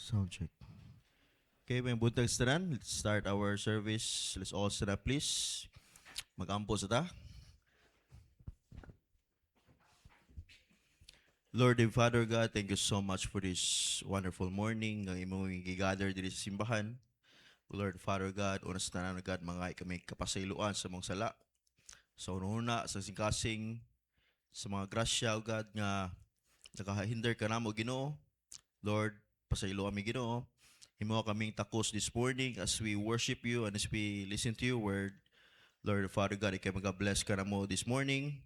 Sound check. Okay, may buntag tanan. Let's start our service. Let's all stand up, please. Mag-ampo sa ta. Lord and Father God, thank you so much for this wonderful morning. Ang imong gigather diri sa simbahan. Lord Father God, unas tanan God, mga kami kapasayloan sa mong sala. Sa ununa, sa singkasing, sa mga grasya, O God, nga nakahinder ka namo Ginoo. Lord, pasayloan mi Ginoo. Himo kaming takos this morning as we worship you and as we listen to your word. Lord Father God, ikay mag-bless ka na mo this morning.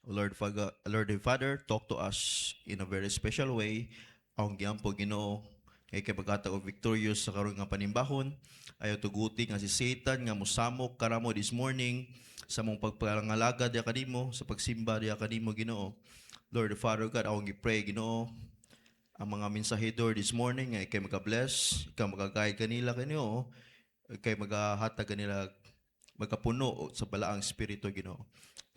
Lord and Father, talk to us in a very special way. Ang giampo Ginoo, kay pagkata o victorious sa karon nga panimbahon. Ayaw tuguti nga si Satan nga mosamok karamo this morning sa mong pagpangalaga di kanimo, sa pagsimba di kanimo Ginoo. Lord Father God, akong gi-pray Ginoo, ang mga mensahedor this morning ay kay mag-bless, ikaw mag-guide kanila kanyo, kay maghatag kanila magkapuno sa balaang espiritu Ginoo.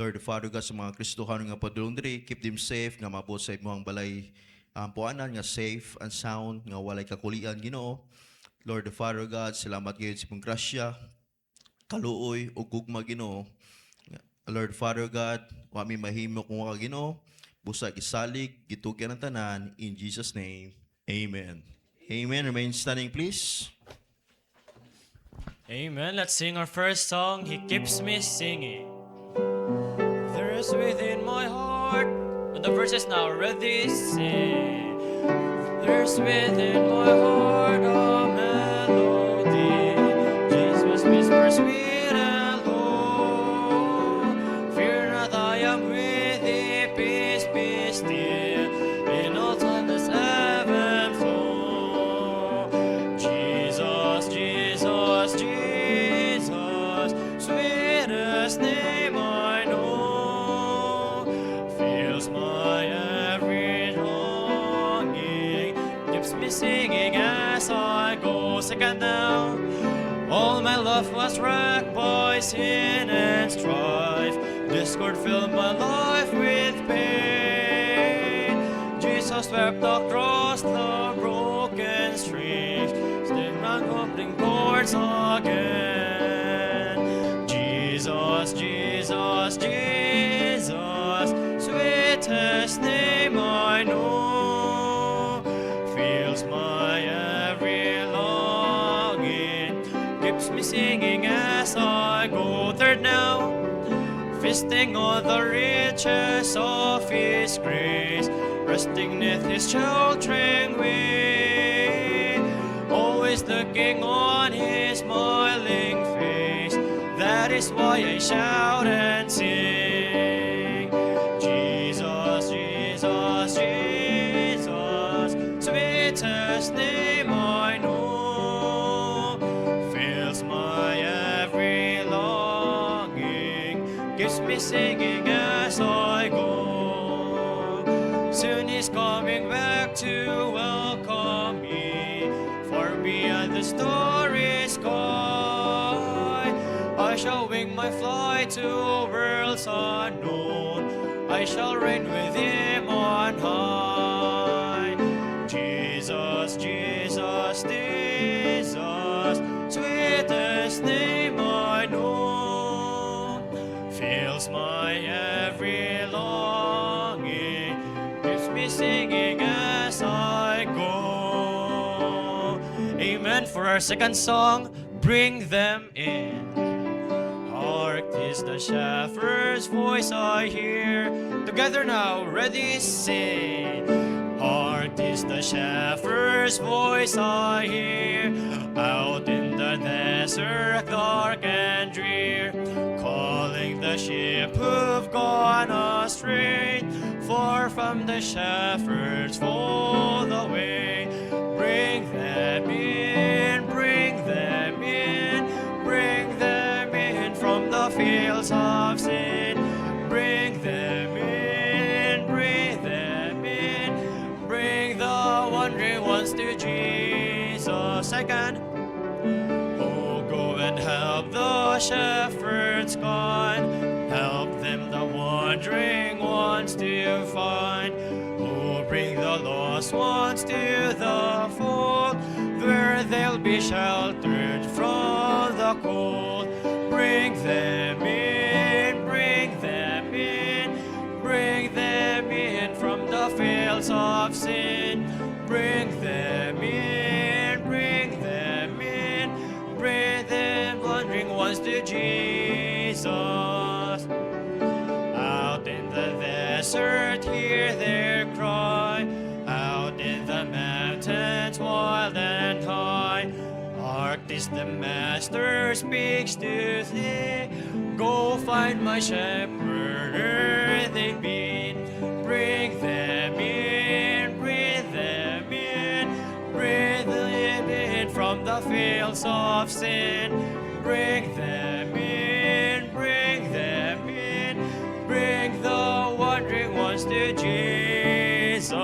Lord Father God, sa mga Kristohano nga padulong diri, keep them safe nga maabot sa imong balay ang puanan nga safe and sound nga walay kakulian Ginoo. Lord Father God, salamat gyud sa imong grasya, kaluoy ug gugma Ginoo. Lord Father God, wa mi mahimo kung wa ka Ginoo. Busa gisalig, gitugyan ang tanan, in Jesus' name, Amen. Amen. Remain standing, please. Amen. Let's sing our first song, He Keeps Me Singing. There is within my heart, and the verse is now ready, sing. There's within my heart a melody, Jesus whispers sweet and low. Fear not, I am with thee, peace be still, in all time this ebb and flow. Jesus, Jesus, Jesus, sweetest name I know, fills my every longing, keeps me singing as I go. Second now, all my life was wrecked by sin and strife. Discord filled my life with pain. Jesus wept across the broken streets, still not opening chords again. Jesus, Jesus, Jesus, sweetest name I know, fills my every longing, keeps me singing as I go. Third now, feasting on the riches of His grace, resting neath His sheltering wing, always looking on His smiling face. That is why I shout and sing. Jesus, Jesus, Jesus, sweetest name I know, fills my every longing, keeps me singing as I go. Soon He's coming back to welcome me, far beyond the starry sky. I shall wing my flight to worlds unknown, I shall reign with Him on high. Jesus, Jesus, Jesus, sweetest name I know, fills my every longing, keeps me singing as I go. Amen. For our second song, Bring Them In. Hark, 'tis the shepherd's voice I hear. Together now, ready, sing. Hark, 'tis the shepherd's voice I hear, out in the desert dark and drear, calling the sheep who've gone astray, far from the shepherd's fold away. Bring them in, bring them in, bring them in from the fields of sin. Bring them in, bring them in, bring the wandering ones to Jesus. Second, oh, go and help the shepherds gone, help them the wandering ones to find. Oh, bring the lost ones to the fold, sheltered from the cold. Bring them in, bring them in, bring them in from the fields of sin. Bring them in, bring them in, bring them wandering ones to Jesus. Out in the desert, hear their cry. Out in the mountains, wild and high. Hark, this the Master speaks to thee. Go find my shepherd, they've been. Bring them in, bring them in, bring them in from the fields of sin. Bring them in, bring them in, bring the wandering ones to Jesus.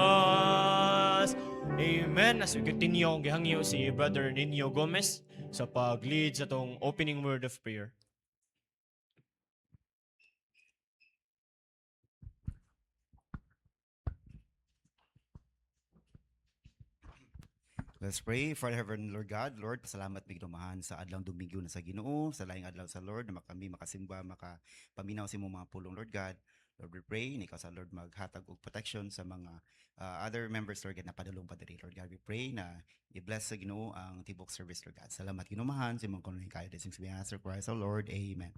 Amen. As we continue, ang gihangyo si Brother Nino Gomez sa pag-lead sa tong opening word of prayer. Let's pray. Father Heaven, Lord God, Lord, pasalamat bigdumahan sa adlang Domingo na sa Ginoo, sa laing adlaw sa Lord, na kami makasimba, makapaminaw sa imong mga pulong, Lord God. Lord, we pray, ni ikaw sa Lord maghatag og protection sa mga other members, Lord God, na padulong pa diri, Lord God. We pray na i-bless sa Ginoo ang tibok service, Lord God. Salamat ginumahan sa imong kanunay kayo, desing sa Master Christ, our Lord. Amen.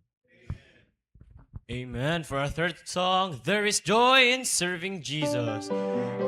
Amen. For our third song, there is joy in serving Jesus.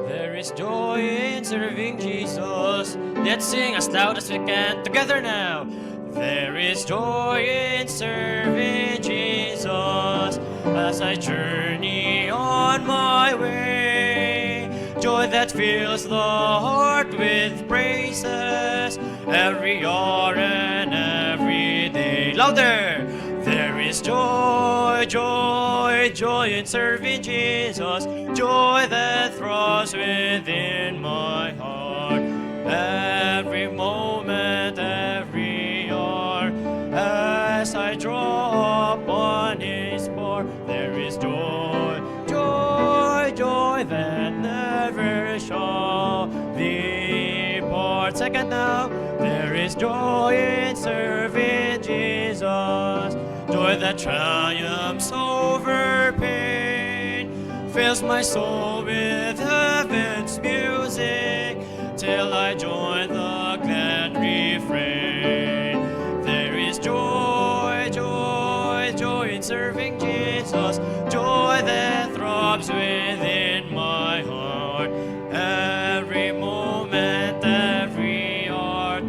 There is joy in serving Jesus. Let's sing as loud as we can together now. There is joy in serving Jesus as I journey on my way. Joy that fills the heart with praises every hour and every day. Louder! There is joy, joy, joy in serving Jesus, joy that throbs within my heart. Every moment, every hour, as I draw upon His bar, there is joy, joy, joy that never shall depart. Second now, there is joy in serving Jesus. Joy that triumphs over pain, fills my soul with heaven's music, till I join the glad refrain. There is joy, joy, joy in serving Jesus, joy that throbs within my heart. Every moment, every hour,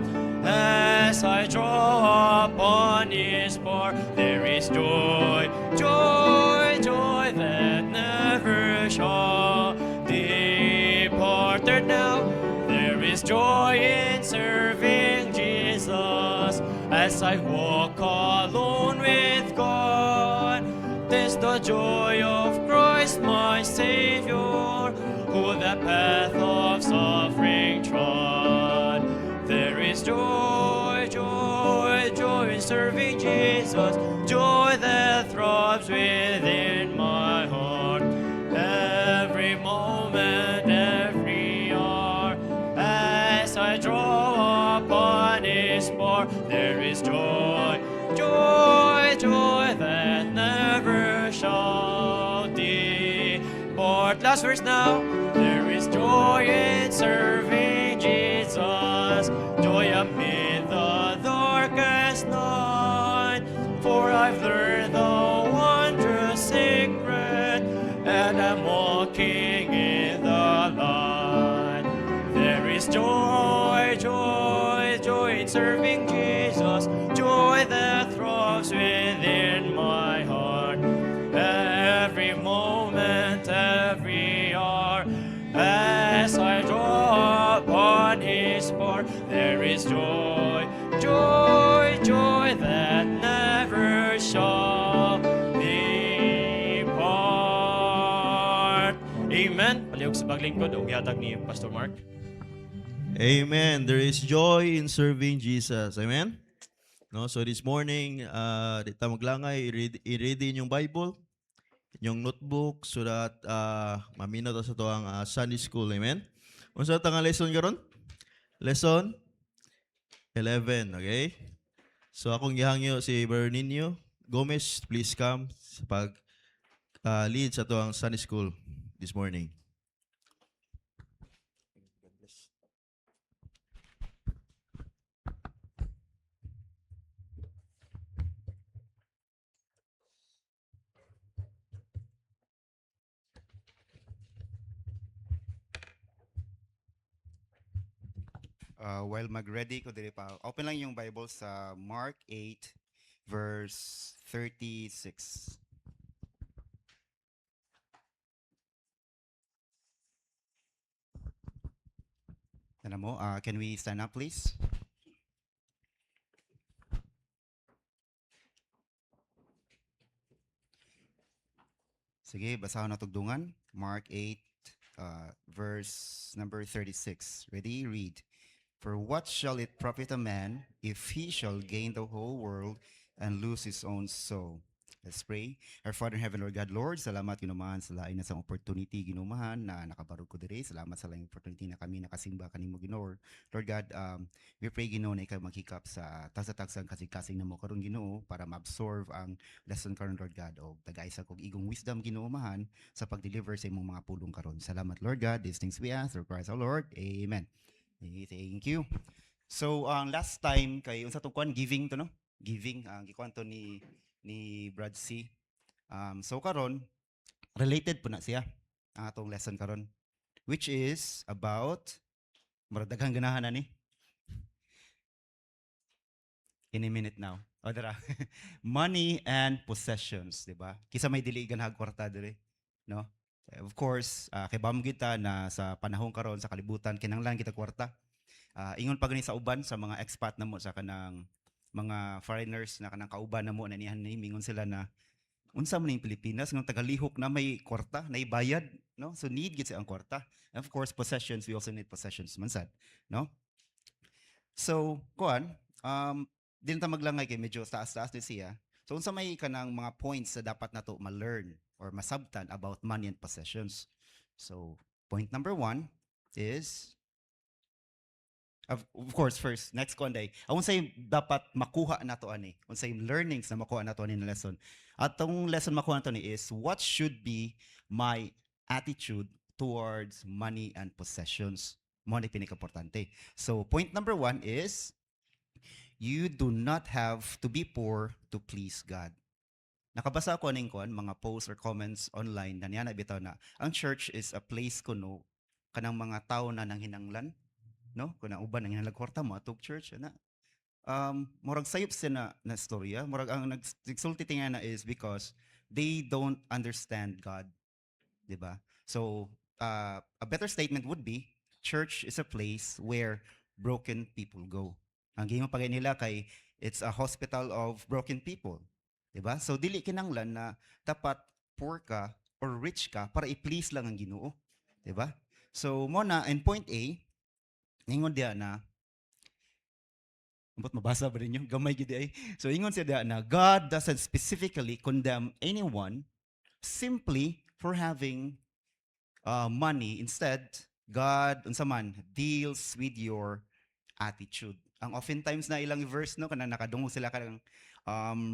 as I draw upon His bar, there is joy, joy, joy that never shall depart. Third now, there is joy in serving Jesus as I walk alone with God. 'Tis the joy of Christ my Savior, who the path of suffering trod. There is joy, joy, joy in serving Jesus, joy that throbs within my heart. Every moment, every hour, as I draw upon His bar, there is joy, joy, joy that never shall depart. Last verse now. There is joy in serving Jesus, joy amid the darkest night. For I've learned the wondrous secret, and I'm walking in the light. There is joy, joy, joy in serving Jesus, joy that throbs within my heart. Every moment, every hour, as I draw upon His bar, there is joy, joy, joy that never shall depart. Amen. Palihog sa paglingkod, ang gihatag ni Pastor Mark. Amen. There is joy in serving Jesus. Amen. No, so this morning, di ta maglangay, i-read inyong Bible, inyong notebook, so that maminaw ta sa to ang Sunday school. Amen. Unsa ta nga lesson karon? Lesson 11, okay? So akong gihangyo si Bernino Gomez, please come sa pag lead sa tuang Sunday School this morning. While mag-ready ko diri pa, open lang yung Bible sa Mark 8 verse 36. Ano mo? Can we stand up please? Sige, basahan na tugdungan. Mark 8 verse number 36. Ready? Read. For what shall it profit a man if he shall gain the whole world and lose his own soul? Let's pray. Our Father in heaven, Lord God, Lord, salamat ginumahan sa lain na sa opportunity ginumahan na nakabarog ko diri. Salamat sa lain opportunity na kami nakasimba kanimo Ginoo. Lord God, we pray Ginoo na ikaw maghikap sa tagsa-tagsang kasing-kasing namo karon Ginoo para ma-absorb ang lesson karon Lord God o tagaisa kog igong wisdom ginumahan sa pag-deliver sa imong mga pulong karon. Salamat Lord God. These things we ask through Christ our Lord. Amen. Thank you. So, ang last time kay unsa to kwan giving to no? Giving ang gikuan to ni Brad C. So karon related po na siya ang atong lesson karon which is about maradaghang ganahan na ni in a minute now. O dara. Money and possessions, di ba? Kisa may dili ganahag kwarta diri, no? Of course, kay bam kita na sa panahon karon sa kalibutan kinahanglan kita kwarta. Ingon pa gani sa uban sa mga expat namo sa kanang mga foreigners na kanang kauban namo na niyan mingon sila na unsa man ning Pilipinas ng tagalihok na may kwarta, na ibayad, no? So need gid ang kwarta. And of course, possessions, we also need possessions man sad, no? So, kuan, din ta maglangay kay medyo taas-taas ni siya. So unsa may kanang mga points na dapat nato ma-learn or masabtan about money and possessions. So, point number 1 is of course, first, next ko day. Unsay dapat makuha nato ani? Unsay learnings na makuha nato ani na lesson? At tong lesson makuha nato ni is what should be my attitude towards money and possessions? Mo ni pinaka-importante. So, point number 1 is you do not have to be poor to please God. Nakabasa ko ning kon mga posts or comments online na niya bitaw na ang church is a place kuno kanang mga tao na nanghinanglan, no? Kuna uban nang hinalagkorta mo atog church ana. Murag sayop sila na storya, murag ang nagsulti tinga na is because they don't understand God, di ba? So, a better statement would be church is a place where broken people go. Ang gingon pagay nila kay it's a hospital of broken people. 'Di ba? So dili kinanglan na dapat poor ka or rich ka para i-please lang ang Ginoo. 'Di ba? So mo na in point A, ingon dia na ambot mabasa ba ninyo? Gamay gid ay. So ingon siya dia na God doesn't specifically condemn anyone simply for having money. Instead, God unsa man deals with your attitude. Ang oftentimes na ilang verse no kana nakadungog sila kanang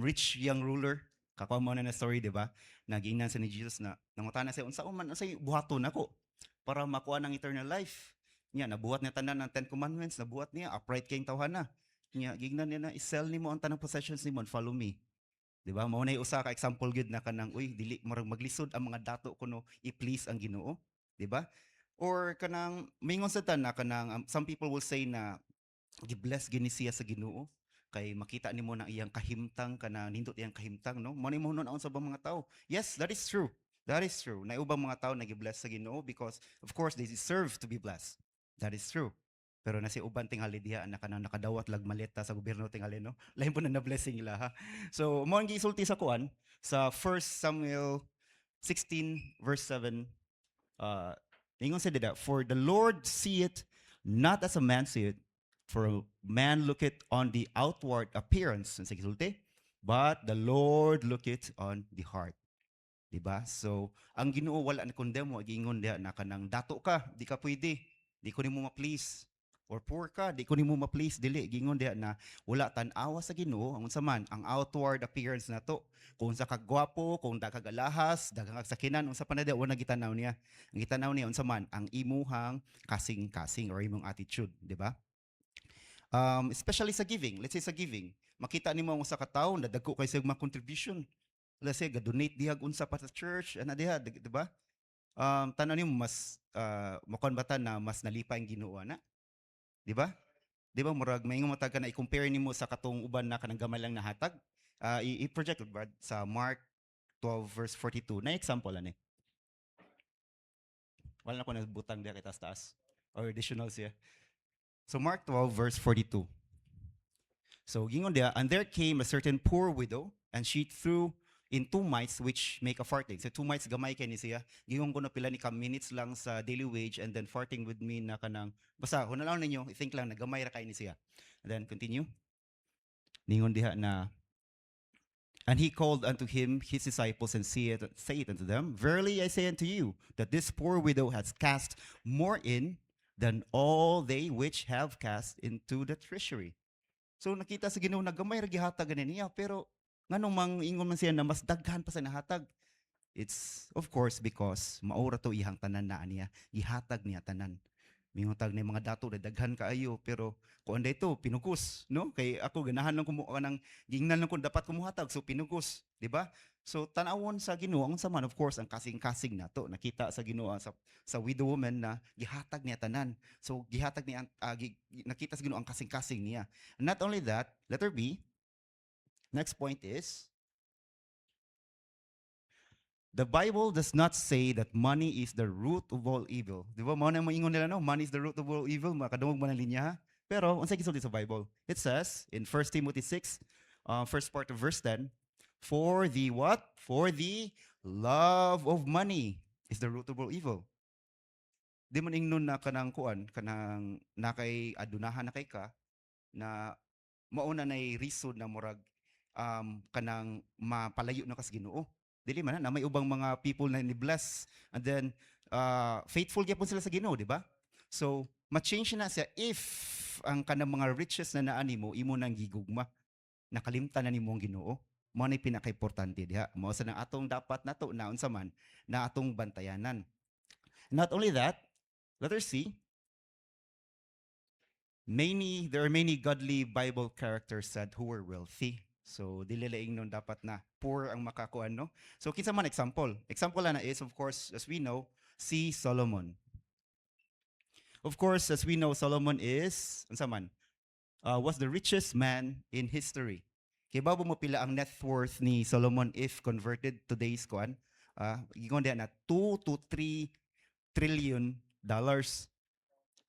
rich young ruler. Kakuha mo na story, di ba? Nagingnan sa ni Jesus na nangutana siya unsa man unsay buhaton nako para makuha ng eternal life. Nya nabuhat niya tanan ng 10 commandments, nabuhat niya upright kayong tawhana. Nya gingnan niya na isell nimo ang tanang possessions nimo and follow me. Di ba? Mao na usa ka example gid na kanang uy dili marag maglisod ang mga dato kuno i-please ang Ginoo, di ba? Or kanang mingon sa tan na kanang some people will say na gibless gini siya sa Ginoo kay makita nimo na iyang kahimtang kana nindot iyang kahimtang no mo ni mo noon sa mga tao. Yes, that is true. That is true. Na ubang mga tao nagibless sa Ginoo because of course they deserve to be blessed. That is true. Pero na si uban tingali diha na kanang nakadawat lag maleta sa gobyerno tingali no. Lain po na blessing ila ha. So mo ang gisulti sa kuan sa 1 Samuel 16 verse 7 ingon sa dida for the Lord see it not as a man see it. For man looketh on the outward appearance, sa gisulti, but the Lord looketh on the heart. Diba? So, ang Ginoo wala na condemn mo, gingon diha na kanang dato ka, di ka pwede, di ko nimo ma-please. or poor ka, di ko nimo ma-please dili gingon diha na wala tan-awa sa Ginoo ang unsa man ang outward appearance nato. Kung sa kagwapo, kung daghang kagalakas, daghang sakinan unsa pa na diha wala gitanaw niya. Ang gitanaw niya unsa man ang imuhang kasing-kasing or imong attitude, di ba? Especially sa giving. Let's say sa giving, makita nimo ang usa ka tawo na dagko kay sa mga contribution. Let's say ga-donate diha unsa pa sa church, ana diha, di ba? Tanaw nimo mas makonbatan na mas nalipa ang Ginoo na. Di ba? Di ba murag maingon matag ka na i-compare nimo sa katong uban na kanang gamay lang nahatag. I-project Brad sa Mark 12 verse 42. Na example ani. Wala na ko nabutang diha kay taas-taas or additional siya. So Mark 12 verse 42. So gingon diha, and there came a certain poor widow, and she threw in 2 mites which make a farthing. So 2 mites gamay kay ni siya. Gingon ko na pila ni ka minutes lang sa daily wage, and then farthing with me na kanang basta hunalaw ninyo, i-think lang na gamay ra kay ni siya. And then continue. Ningon diha na, and he called unto him his disciples and said unto them, verily I say unto you, that this poor widow has cast more in than all they which have cast into the treasury. So nakita sa Ginoo na gamay ra gihatag ani niya, pero nganong mangingon man siya na mas daghan pa sa nahatag. It's of course because maura to ihang tanan na niya, gihatag niya tanan. Mingutag ni mga dato na daghan kaayo, pero kung anday to pinugos, no? Kay ako ganahan lang kumo kanang gingnan lang kun dapat kumuhatag, so pinugos, di ba? So tanawon sa Ginoo ang saman of course ang kasing-kasing nato. Nakita sa Ginoo sa widow woman na gihatag niya tanan. So gihatag niya nakita sa Ginoo ang kasing-kasing niya. And not only that, letter B, next point is, the Bible does not say that money is the root of all evil. Di ba? Mao na moingon nila no, money is the root of all evil, makadungog man ang linya ha. Pero unsay gisulti sa Bible? It says in 1 Timothy 6, first part of verse 10, for the what? For the love of money is the root of all evil. Di man ingnon na kanang kuan, kanang nakay adunahan na kay ka na mauna nay reason na murag kanang mapalayo na kas Ginoo. Dili man na may ubang mga people na ni-bless, and then faithful gyapon sila sa Ginoo, di ba? So ma-change na siya if ang kanang mga riches na naa nimo imo nang gigugma, nakalimtan na nimo ang Ginoo. Mao na pinaka-importante diha. Mao sa nang atong dapat nato na unsa man na atong bantayanan. Not only that, letter C, there are many godly Bible characters said who were wealthy. So dili laing nun dapat na poor ang makakuan, no? So kinsa man example? Example na is of course as we know si Solomon. Of course as we know Solomon is unsa man? Was the richest man in history. Kay babo mo pila ang net worth ni Solomon if converted today's kuan? Gigon diha na 2 to 3 trillion dollars.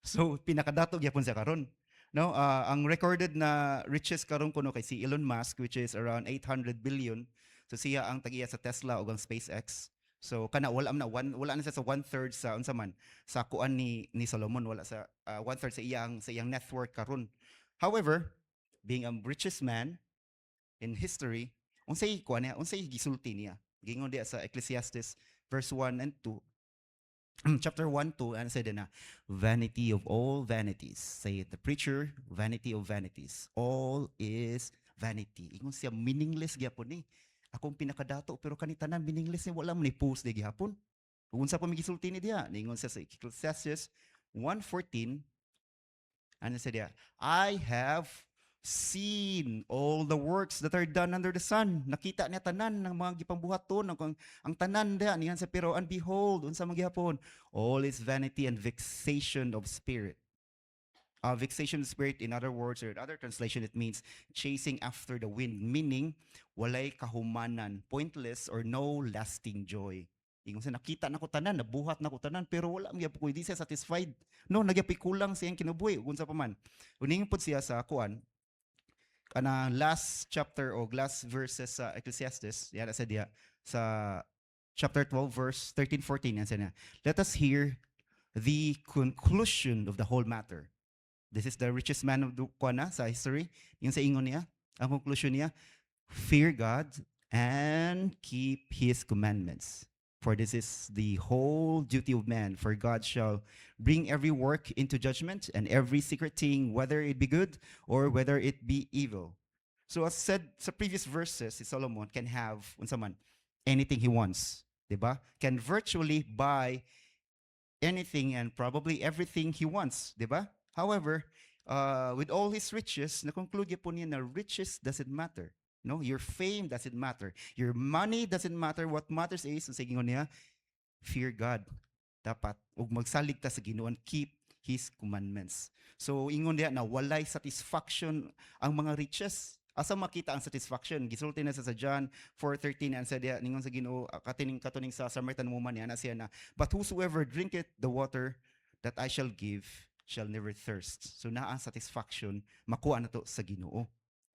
So pinakadato gyapon sa karon. No, ang recorded na richest karon kuno kay si Elon Musk, which is around 800 billion. So siya ang tagiya sa Tesla ug ang SpaceX. So kana wala na siya sa 1/3 sa unsa man sa kuan ni Solomon, wala sa 1/3 sa iyang net worth karon. However, being a richest man in history, unsay kuan niya, unsay gisulti niya. Gingon diya sa Ecclesiastes verse 1 and 2. Chapter 1 to ano said na, vanity of all vanities, say the preacher, vanity of vanities, all is vanity. Ingon siya meaningless gyapon ni. Akong pinakadato pero kanitanan meaningless ni, wala mo ni post di gyapon. Unsa pa migisulti ni diha? Ningon siya sa Ecclesiastes 1:14. Ano siya diha? I have seen all the works that are done under the sun. Nakita niya tanan ng mga gipangbuhaton, ang tanan diha niyan sa, pero and behold, unsa man gihapon, all is vanity and vexation of spirit. Vexation of spirit, in other words, or in other translation, it means chasing after the wind, meaning walay kahumanan, pointless or no lasting joy. Ingon sa nakita na ko tanan, nabuhat na ko tanan, pero wala mo gyapon ko, di siya satisfied. No, nagyapay kulang siyang kinabuhi, unsa pa man. Uning pud siya sa kuan, kana last chapter o last verses sa Ecclesiastes, yan sa diya sa chapter 12 verse 13-14 yan siya. Let us hear the conclusion of the whole matter. This is the richest man of the kuana sa history. Yung sa ingon niya, ang conclusion niya, fear God and keep His commandments. For this is the whole duty of man. For God shall bring every work into judgment, and every secret thing, whether it be good or whether it be evil. So as said sa previous verses, si Solomon can have unsa man anything he wants, 'di ba? Can virtually buy anything and probably everything he wants, 'di ba? However, with all his riches, na-conclude po niya na riches doesn't matter. No, your fame doesn't matter. Your money doesn't matter. What matters is, sa ingon niya, fear God. Dapat, ug magsalig ta sa Ginoo and keep His commandments. So, ingon niya na walay satisfaction ang mga riches. Asa makita ang satisfaction? Gisulti na sa John 4:13 and said niya, ningon sa Ginoo, katuning sa Samaritan woman niya, na siya na, but whosoever drinketh the water that I shall give shall never thirst. So, naa ang satisfaction, makuha na to sa Ginoo.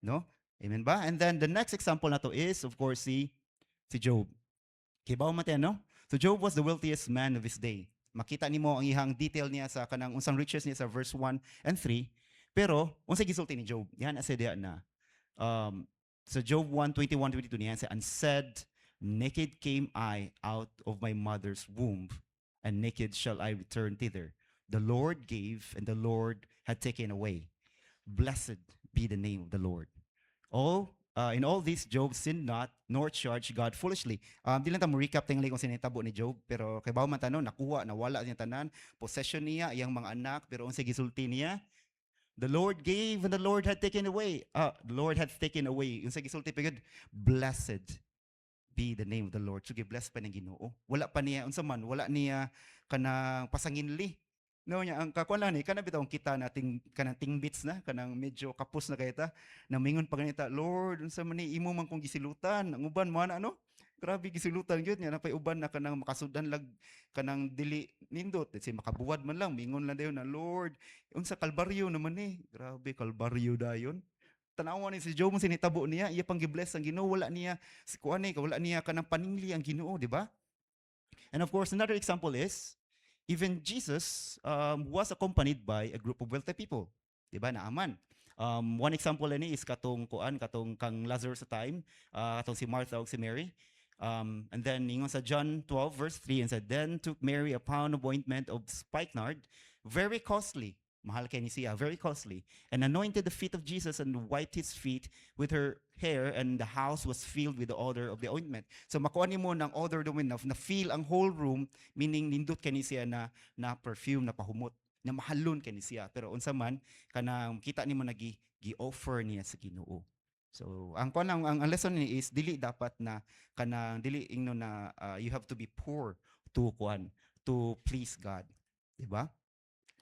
No? Amen ba? And then the next example na to is, of course, si Job. Kibaw mate, no? So Job was the wealthiest man of his day. Makita nimo ang ihang detail niya sa kanang unsang riches niya sa verse 1 and 3. Pero, unsay gisulti ni Job? Yan asa diya na. Sa Job 1:21-22 niya, and said, naked came I out of my mother's womb, and naked shall I return thither. The Lord gave, and the Lord had taken away. Blessed be the name of the Lord. In all this, Job sinned not, nor charged God foolishly. Di lang ta mo recap tingli kung sinitabo ni Job, pero kay bawo man tanon, nakuha, nawala niya tanan, possession niya, iyang mga anak, pero unsay gisulti niya? The Lord gave and the Lord had taken away. The Lord had taken away. Unsay gisulti pagod? Blessed be the name of the Lord. So blessed pa ng Ginoo. Wala pa niya unsa man, wala niya kanang pasanginli. No nya ang kakuan lang ni kana bitaw kita nating kanang tingbits na kanang medyo kapos na kayta na mingon pa ganita, Lord unsa man ni imo man kong gisilutan ang uban mo na ano, grabe gisilutan gyud nya napay uban na kanang makasudan lag kanang dili nindot say makabuwad man lang mingon lang dayon na, Lord unsa kalbaryo naman ni, grabe kalbaryo dayon. Tanawa ni si Job mo sinitabo niya, iya pang gibless ang Ginoo, wala niya si kuan ni wala niya kanang paningli ang Ginoo, di ba? And of course another example is even Jesus was accompanied by a group of wealthy people. Diba? Naaman. One example ni is katong kang Lazarus sa time, katong si Martha o si Mary. And then ingon sa John 12 verse 3 and said, then took Mary a pound of ointment of spikenard, very costly. Mahal kay ni siya, very costly. And anointed the feet of Jesus and wiped his feet with her hair, and the house was filled with the odor of the ointment. So makuha nimo ng odor doon na feel ang whole room, meaning nindot kay ni siya na perfume, na pahumot, na mahalon kay ni siya. Pero unsa man kanang kita nimo gi-offer niya sa Ginoo. So ang lesson ni is dili dapat na kanang dili ingno na you have to be poor to please God, di ba?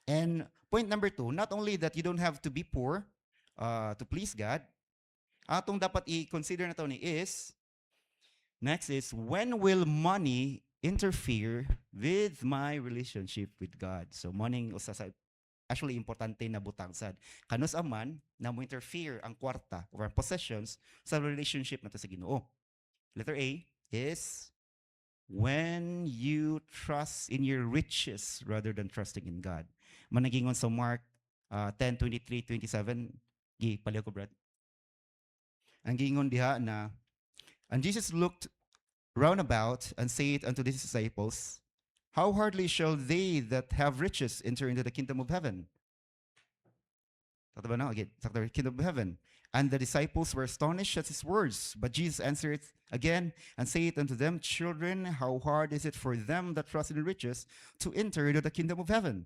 And point number 2, not only that you don't have to be poor to please God, atong dapat i-consider na to ni is, next is, when will money interfere with my relationship with God? So, morning, actually, importante na butang sad. Kanus aman, na mo interfere ang kwarta or ang possessions sa relationship na to sa Ginoo. Letter A is, when you trust in your riches rather than trusting in God. Managingon sa Mark 10:23-27, paliw ko Brad. Ang gingon diha na, and Jesus looked round about and said unto his disciples, how hardly shall they that have riches enter into the kingdom of heaven? Sakto ba na? Again, sakto, kingdom of heaven. And the disciples were astonished at his words. But Jesus answered again and said unto them, children, how hard is it for them that trust in riches to enter into the kingdom of heaven?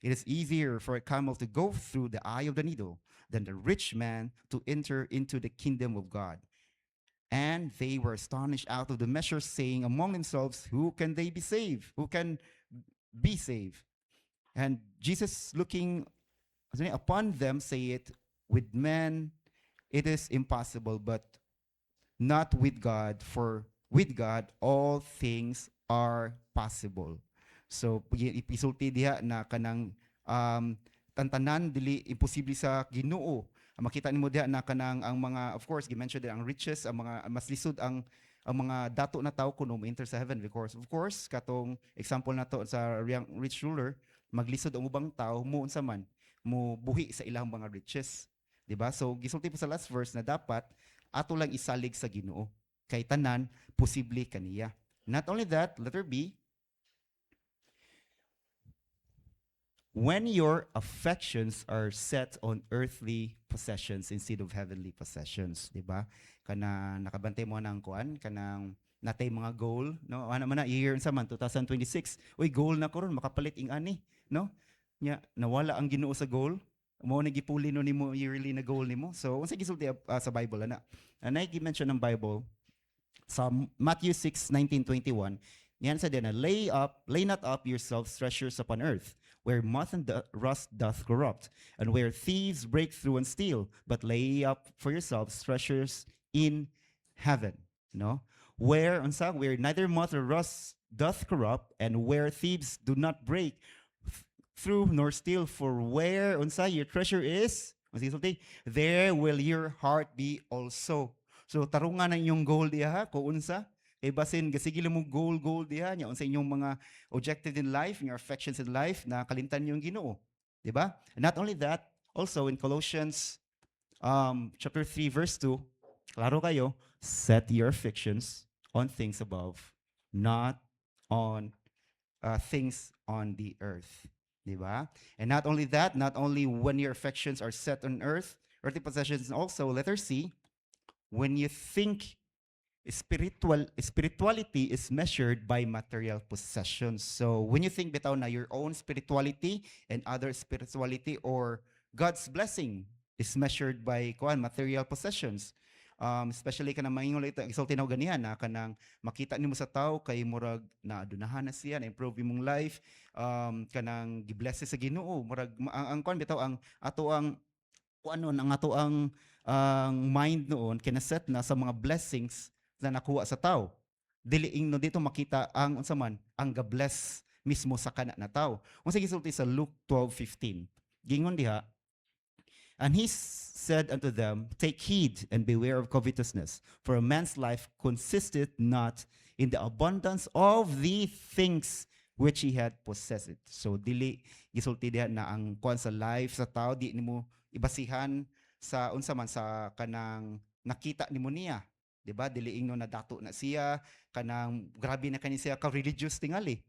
It is easier for a camel to go through the eye of the needle than the rich man to enter into the kingdom of God. And they were astonished out of the measure, saying among themselves, who can they be saved? Who can be saved? And Jesus looking upon them saith, with men it is impossible, but not with God, for with God all things are possible. So ipisulti diha na kanang tantanan dili imposible sa Ginoo. Makita nimo diha na kanang ang mga, of course gi-mention din ang riches, ang mga mas lisod ang mga dato na tao kuno mo enter sa heaven, because of course katong example nato sa rich ruler, maglisod ang ubang tao mo unsa man mo buhi sa ilang mga riches. Diba? So, gisulti po sa last verse na dapat ato lang isalig sa Ginoo. Kay tanan, posible kaniya. Not only that, letter B, when your affections are set on earthly possessions instead of heavenly possessions, di ba? Kana nakabantay mo ng kuan, kanang natay mga goal, no? Ano man na year sa man 2026. Uy, goal na ko ron makapalit ing ani, no? Nya nawala ang Ginoo sa goal. Mo na gipuli no nimo yearly na goal nimo. So unsa gisulti sa Bible ana? Anay gi-mention ng Bible sa Matthew 6:19-21. Yan sa din na lay not up yourselves treasures upon earth, where moth and rust doth corrupt, and where thieves break through and steal, but lay up for yourselves treasures in heaven. No? Where neither moth nor rust doth corrupt, and where thieves do not break through nor steal, for where unsa your treasure is, there will your heart be also. So tarungan na inyong goal diha kung unsa. Kay basin gasigil mo goal diha nya unsa inyong mga objective in life, your affections in life na kalimtan niyo ang Ginoo. Di ba? And not only that, also in Colossians chapter 3 verse 2, klaro kayo, set your affections on things above, not on things on the earth. Di ba? And not only that, not only when your affections are set on earthly possessions, also letter C, when you think spirituality is measured by material possessions. So when you think bitaw na your own spirituality and other spirituality or God's blessing is measured by material possessions. Especially kanang maingon ito, isulti na ganihan na kanang makita nimo sa tao kay murag na adunahan na siya, na improve imong life, kanang gibless sa Ginoo, murag ang kuan bitaw ang ato ang ato ang mind noon kinaset na sa mga blessings na nakuha sa tao. Diliing no dito makita ang unsa man ang ga-bless mismo sa kana na tao. Unsa gisulti sa Luke 12:15. Gingon diha, and he said unto them, take heed and beware of covetousness, for a man's life consisteth not in the abundance of the things which he had possessed. So dili gisulti diha na ang kuan sa life sa tao di nimo ibasihan sa unsa man sa kanang nakita nimo niya. Diba? Diliing no nadato na siya, kanang grabe na kani siya ka religious tingali.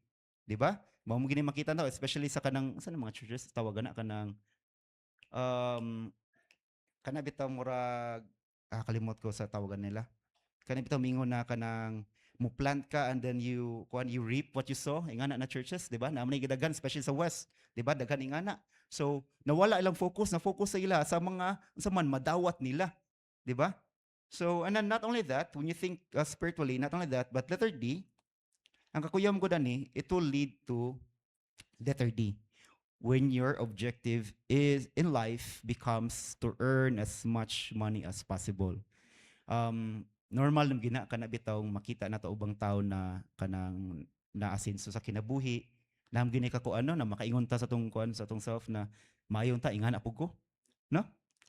Diba? Mao mo gini makita daw, especially sa kanang sa mga churches tawagan na kanang kana bitaw murag kalimot ko sa tawagan nila. Kana bitaw mingon na kanang mo plant ka and then you reap what you sow. Ingana na churches, diba? Na may gidagan especially sa West, diba? Daghan ingana. So nawala ilang focus, na focus sa ila sa mga sa man madawat nila, diba? So, and then not only that, when you think spiritually, not only that, but letter D, ang kakuyam ko dani, it will lead to letter D. When your objective is in life becomes to earn as much money as possible. Normal nung gina kana bitaw makita na to ubang tao na kanang naasinso sa kinabuhi. Nam gini ka ko na makaingon ta sa tong kuan sa tong self na mayon ta ingana pug ko. No?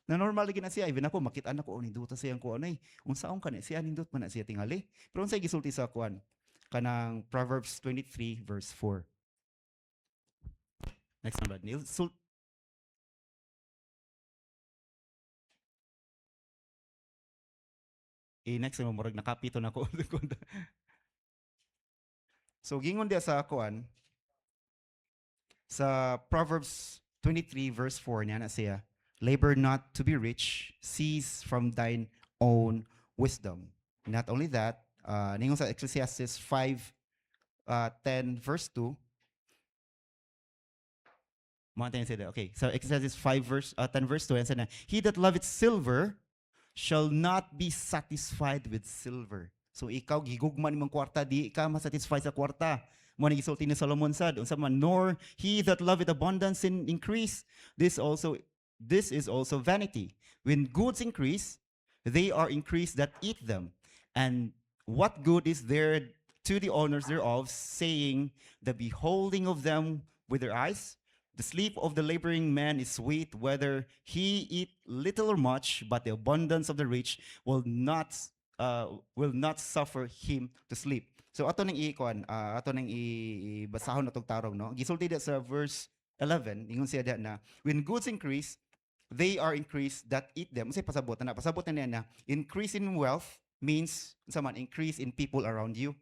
Na normal lagi na siya, even ako makita na ko ni duta siya ko anay unsaon kani siya nindot man na siya tingali, pero unsay gisulti sa kuan kanang Proverbs 23 verse 4. Next number Neil next mo murag nakapito na ko. So gingon dia sa kuan sa Proverbs 23 verse 4 niya na siya, labor not to be rich, cease from thine own wisdom. Not only that, ningon sa Ecclesiastes 5:10 verse 2. Okay, so Ecclesiastes 10 verse 2, and said na, he that loveth silver shall not be satisfied with silver. So ikaw gigugman imong kwarta, di ka masatisfy sa kwarta. Mo ni gisulti ni Solomon sad, unsa man, nor he that loveth abundance in increase, this is also vanity. When goods increase, they are increased that eat them. And what good is there to the owners thereof, saying, the beholding of them with their eyes? The sleep of the laboring man is sweet, whether he eat little or much, but the abundance of the rich will not suffer him to sleep. So ato nang ibasahon atong tarong, no? Gisulti da sa verse 11, ingon siya da na, when goods increase, they are increased that eat them. Unsay pasabot na niya na increase in wealth means increase in people around you.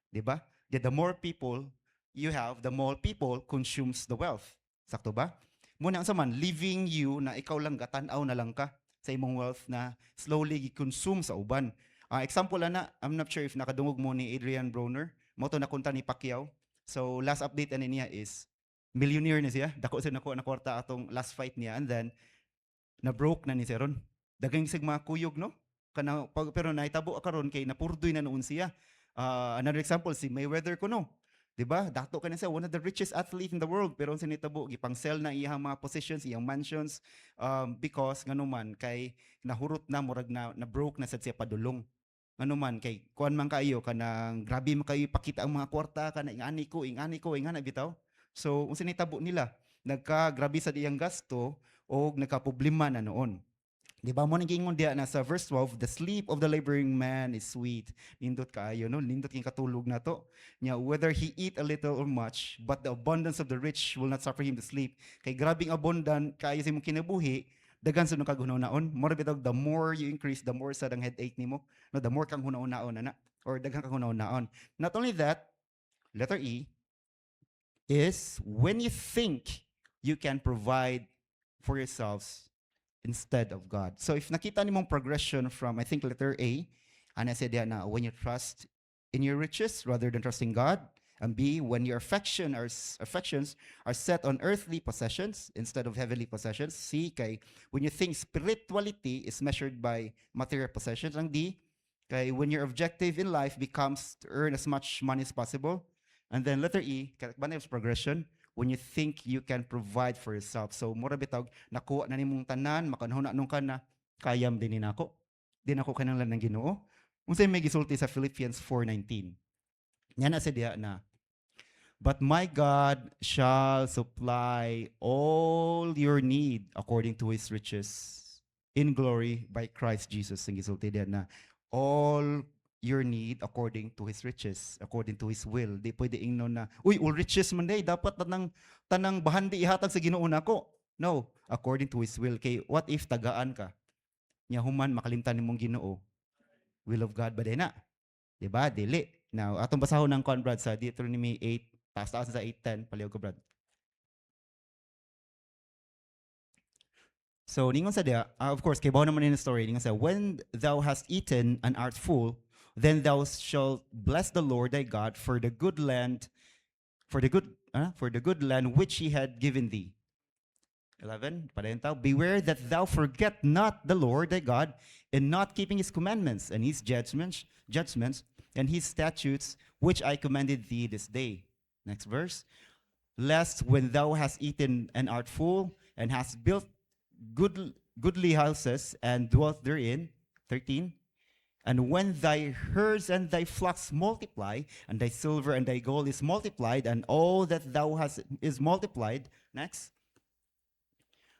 Di ba? The more people you have, the more people consumes the wealth. Sakto ba? Muna ang saman, leaving you na ikaw lang gatanaw na lang ka sa imong wealth na slowly gi-consume sa uban. Example ana, I'm not sure if nakadungog mo ni Adrian Broner, mo to nakunta ni Pacquiao. So last update ani niya is millionaire na siya. Dako sa nako na kwarta atong last fight niya, and then na broke na ni siya ron. Dagang sig mga kuyog no. Pero nahitabo karon kay napurdoy na noon siya. Another example si Mayweather kuno. 'Di ba? Dato ka na siya, one of the richest athlete in the world, pero sa nitabo gipang sell na iyang mga positions, iyang mansions, because nganuman kay nahurot na murag na broke na sad siya padulong. Nganuman kay kuan man kayo kanang grabe man kayo ipakita ang mga kwarta kana ingani ko ingana bitaw. So unsa nitabo nila, nagka-grabe sa iyang gasto o nagka-problema na noon. Di ba mo nang gingon diya na sa verse 12, the sleep of the laboring man is sweet. Nindot kaayo no, nindot king katulog na to. Nya whether he eat a little or much, but the abundance of the rich will not suffer him to sleep. Kay grabing abundant kaayo sa imong kinabuhi, daghan sa nung kagunaon. More bitog, the more you increase, the more sad ang headache nimo. No, the more kang hunaon-naon ana, or daghan kang hunaon-naon. Not only that, letter E is when you think you can provide for yourselves instead of God. So if nakita nimong progression from, I think, letter A, ana said na when you trust in your riches rather than trusting God, and B, when your affections are set on earthly possessions instead of heavenly possessions. C, kay when you think spirituality is measured by material possessions. Ang D, kay when your objective in life becomes to earn as much money as possible. And then letter E, kay progression, when you think you can provide for yourself. So mura bitawg nakuha na nimong tanan, makanhuna nung kana, kayam din nako. Din ako kanang lang ng Ginoo. Unsay may gisulti sa Philippians 4:19. Yan na sa diha na, but my God shall supply all your need according to His riches in glory by Christ Jesus. Ang gisulti diha na all your need according to His riches, according to His will. Di pwede ingnon na, uy, all riches man day, dapat tanang bahandi ihatag sa Ginoo nako. No, according to His will. Kay what if tagaan ka? Nya human makalimtan nimong Ginoo. Will of God ba din na? Diba? Dili. Now, atong basahon ng kon brad sa Deuteronomy 8, taas sa 8:10, paliw ko brad. So, ningon sa dia, of course, kay bawo naman in the story, ningon sa, when thou hast eaten and art full, then thou shalt bless the Lord thy God for the good land, for the good land which He had given thee. 11, parentaw, beware that thou forget not the Lord thy God in not keeping His commandments and His judgments and His statutes which I commanded thee this day. Next verse. Lest when thou hast eaten and art full and hast built goodly houses and dwelt therein. 13. And when thy herds and thy flocks multiply, and thy silver and thy gold is multiplied, and all that thou hast is multiplied, next,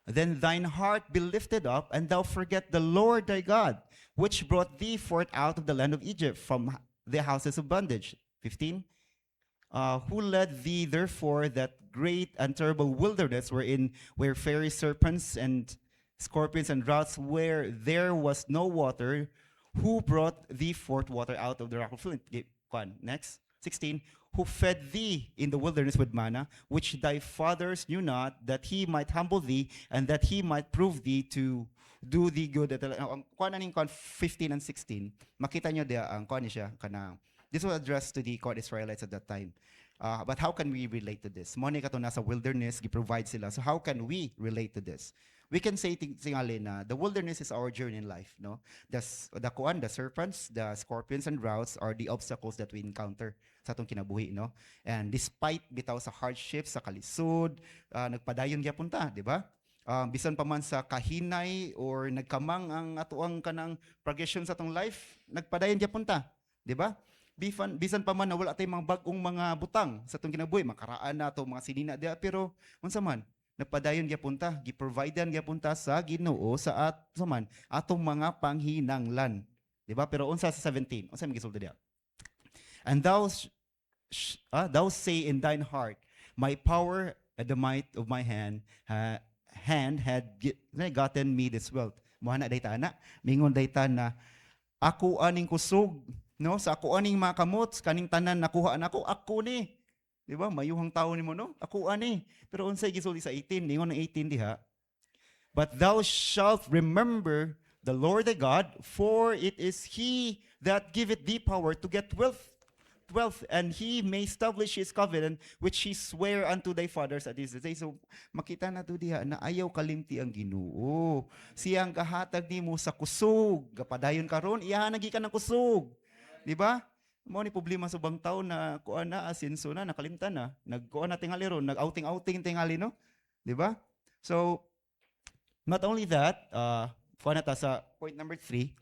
then thine heart be lifted up, and thou forget the Lord thy God, which brought thee forth out of the land of Egypt from the houses of bondage. 15. Who led thee therefore that great and terrible wilderness where fiery serpents and scorpions and droughts, where there was no water, who brought thee forth water out of the rock of flint. Next. 16. Who fed thee in the wilderness with manna, which thy fathers knew not, that He might humble thee, and that He might prove thee to do thee good. Kuan aning 15 and 16. Makita nyo dia ang kuan siya kana. This was addressed to the Israelites at that time. But how can we relate to this? Mo ni kato nasa wilderness, gi-provide sila. So how can we relate to this? We can say tingali na the wilderness is our journey in life, no? The serpents, the scorpions and droughts are the obstacles that we encounter sa atong kinabuhi, no? And despite bitaw sa hardships, sa kalisod, nagpadayon gyapon ta, di ba? Bisan pa man sa kahinay or nagkamang ang atuang kanang progression sa atong life, nagpadayon gyapon ta, di ba? Bisan pa man na wala tayong mga bagong mga butang sa atong kinabuhi, makaraan na to mga sinina dia, pero unsa man nagpadayon gyapon ta, gi-providean gyapon ta sa Ginoo sa atong mga panghinanglan. Di ba? Pero unsa sa 17, unsa may gisulti dia? And thou say in thine heart, my power and the might of my hand had gotten me this wealth. Mohana dayta na, mingon dayta na ako aning kusog No, sa ako aning mga kamot, kaning tanan nakuha nako, ako ni. Di ba? Mayuhang tao ni mo, no? Ako ani. Pero unsay gisulti sa 18, ningon ng 18 diha. But thou shalt remember the Lord thy God, for it is He that giveth thee power to get wealth, and He may establish His covenant, which He sware unto thy fathers at this day. So, makita na to diha na ayaw kalimti ang Ginoo. Siyang kahatag nimo sa kusog. Gapadayon karon, iyahan na gikan ng kusog. Di ba? Mo ni problema sa ubang taon na kuan na asinso na nakalimtan na. Nagkuan na tingali ron, nag-outing tingali, no? Di ba? So, not only that, kuha na ta sa point number 3.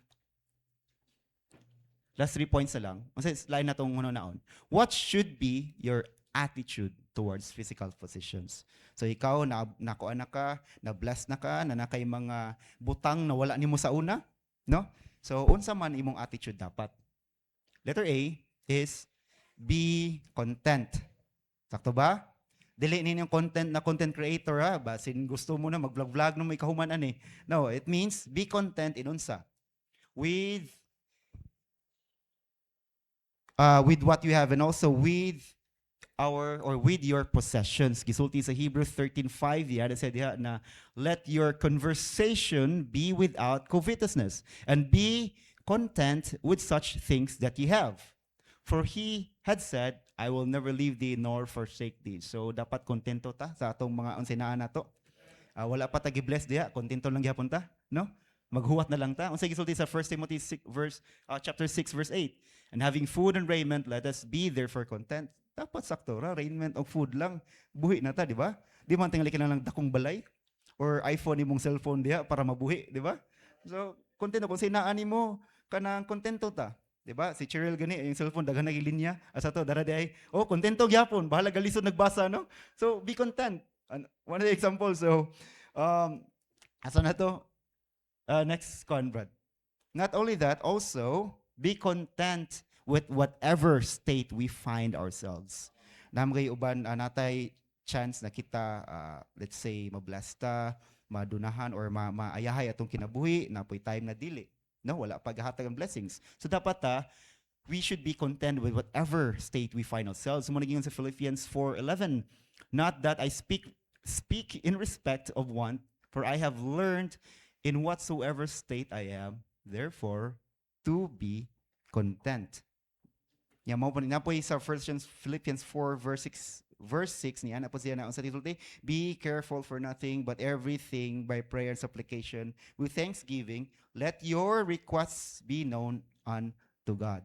Last 3 points na lang. Kasi slide na itong naon. What should be your attitude towards physical possessions? So ikaw, nakuha na ka, na-bless na ka, na nakay mga butang na wala nimo sa una. No? So unsa man imong attitude dapat? Letter A is be content. Sakto ba? Dili ninyong content na content creator ha. Basin gusto mo na mag-vlog-vlog no may kahumanan eh. No, it means be content in unsa. With what you have and also with your possessions. Gisulti sa Hebrews 13:5 diha said diha na let your conversation be without covetousness and be content with such things that you have. For he had said, I will never leave thee nor forsake thee. So dapat kontento ta sa atong mga unsinaan nato. Wala pa ta gi-bless diha, kontento lang gyapon ta, no? Maghuwat na lang ta. Unsay gisulti sa 1 Timothy chapter 6 verse 8. And having food and raiment, let us be therefore content. Dapat sakto ra, raiment o food lang. Buhi na ta, di ba? Di man tingali ka na lang dakong balay or iPhone imong cellphone diha para mabuhi, di ba? So, kontento kung sinaan nimo kanang kontento ta. Di ba? Si Cheryl gani yung cellphone daghan na linya. Asa to dara di ay, oh, kontento gyapon, bahala galisod nagbasa, no? So, be content. One of the examples, so asa na to? Next con, Brad. Not only that, also be content with whatever state we find ourselves. Namgay uban natay chance na kita let's say mabless ta, madunahan or maayahay atong kinabuhi, napoy time na dili. No, wala paghatag ang blessings. So dapat we should be content with whatever state we find ourselves. Mo naging sa Philippians 4:11, not that I speak in respect of want, for I have learned in whatsoever state I am, therefore to be content. Ya mo po napoy sa Philippians 4 verse 6 niya na po siya na unsa tisulti, be careful for nothing but everything by prayer and supplication with thanksgiving let your requests be known unto God.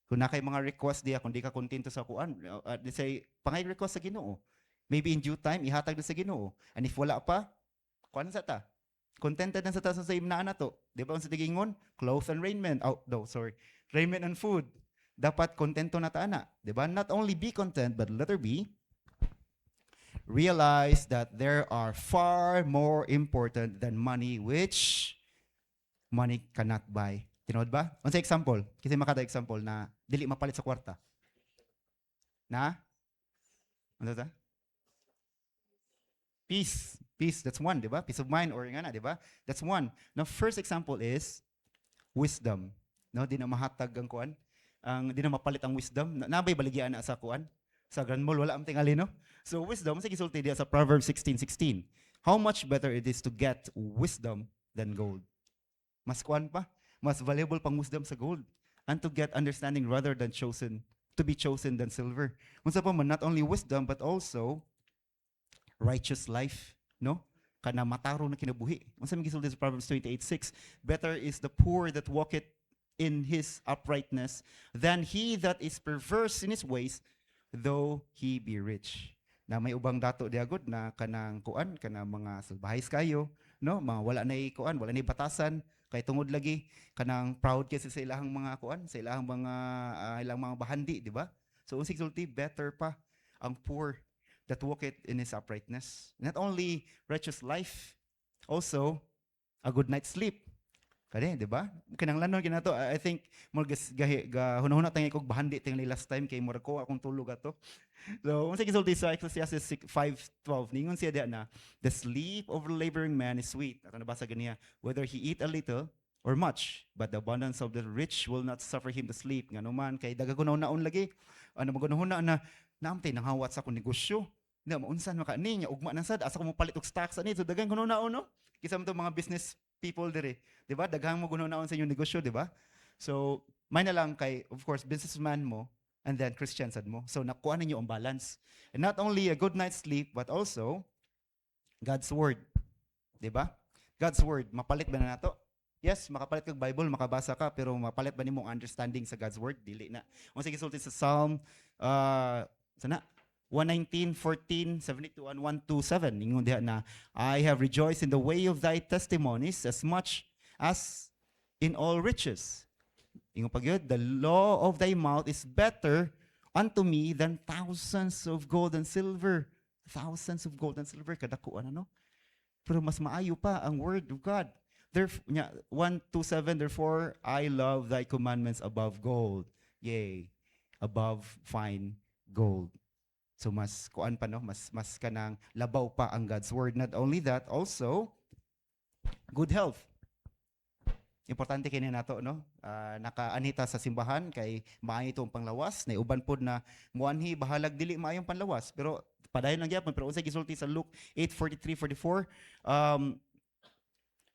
Kung na kay mga request diya kung di ka kontento sa kuan, let's say pangay request sa Ginoo. Maybe in due time ihatag na sa Ginoo. And if wala pa, kuan sa ta? Contented na sa ta sa imnaan nato. Di ba unsa tigingon? Clothes and raiment. Raiment and food. Dapat kontento na ta ana. Di ba? Not only be content, but letter B, realize that there are far more important than money which money cannot buy. Tinood ba? Unsa example? Kasi makada example na dili mapalit sa kwarta. Na? Ano ta? Peace, that's one, di ba? Peace of mind or nga na, di ba? That's one. Now, first example is wisdom. No, di na mahatag ang kuan. Di na mapalit ang wisdom. Nabay baligyan na sa kuan. Sa Grand Mall wala am tingali, no? So wisdom sige sulti diya sa Proverbs 16:16. How much better it is to get wisdom than gold. Mas kuan pa, mas valuable pang wisdom sa gold, and to get understanding rather than to be chosen than silver. Unsa pa man, not only wisdom but also righteous life, no? Kana mataro na kinabuhi. Unsa man gisulti sa Proverbs 28:6, better is the poor that walketh in his uprightness than he that is perverse in his ways, though he be rich. Na may ubang dato diagod na kanang kuan kana mga salbahis kayo, no? Mga wala nay kuan, wala nay batasan, kay tungod lagi kanang proud kasi sa ilahang mga kuan, sa ilahang mga ilang mga bahandi, di ba? So unsig sulti better pa ang poor that walketh in his uprightness. Not only righteous life, also a good night's sleep. Kani, di ba? Kinanglanon kinato. I think mo hunahuna tang ikog bahandi ting last time kay mura ko akong tulog ato. So, unsa gisulti sa Ecclesiastes 5:12 ningon siya diha na the sleep of a laboring man is sweet. Ato nabasa ganiya, whether he eat a little or much, but the abundance of the rich will not suffer him to sleep. Nga naman, kay dagagunaw-naon lagi, ano magunahuna na, naamtay, nanghawat sa akong negosyo. Hindi, maunsan maka, niya, ugma na sad, asa ko mo palit og stocks, ani, so dagang gunaw-naon, no? Kisa mo to mga business people dire, di ba? Daghang mo gunaw-naon sa inyong negosyo, di ba? So, may na lang kay, of course, businessman mo, and then Christian sad mo. So, nakuha ninyo ang balance. And not only a good night's sleep, but also, God's Word. Di ba? God's Word, mapalit ba na nato? Yes, makapalit kag Bible, makabasa ka, pero mapalit ba nimo ang understanding sa God's Word? Dili na. Kung sige sulti sa Psalm, sana? 119, 14, 72, and 127. Ingon diha na, I have rejoiced in the way of thy testimonies as much as in all riches. Ingon pag yun, the law of thy mouth is better unto me than thousands of gold and silver. Thousands of gold and silver, kadakuan ano? Pero mas maayo pa ang word of God. 1:27, therefore, I love thy commandments above gold. Yea, above fine gold. So mas kuan pa no, mas kanang labaw pa ang God's word. Not only that, also good health. Importante kini nato no. Nakaanita sa simbahan kay maayo itong panglawas, na uban pod na muanhi bahalag dili maayong panlawas. Pero padayon lang gyapon, pero unsay gisulti sa Luke 8:43-44,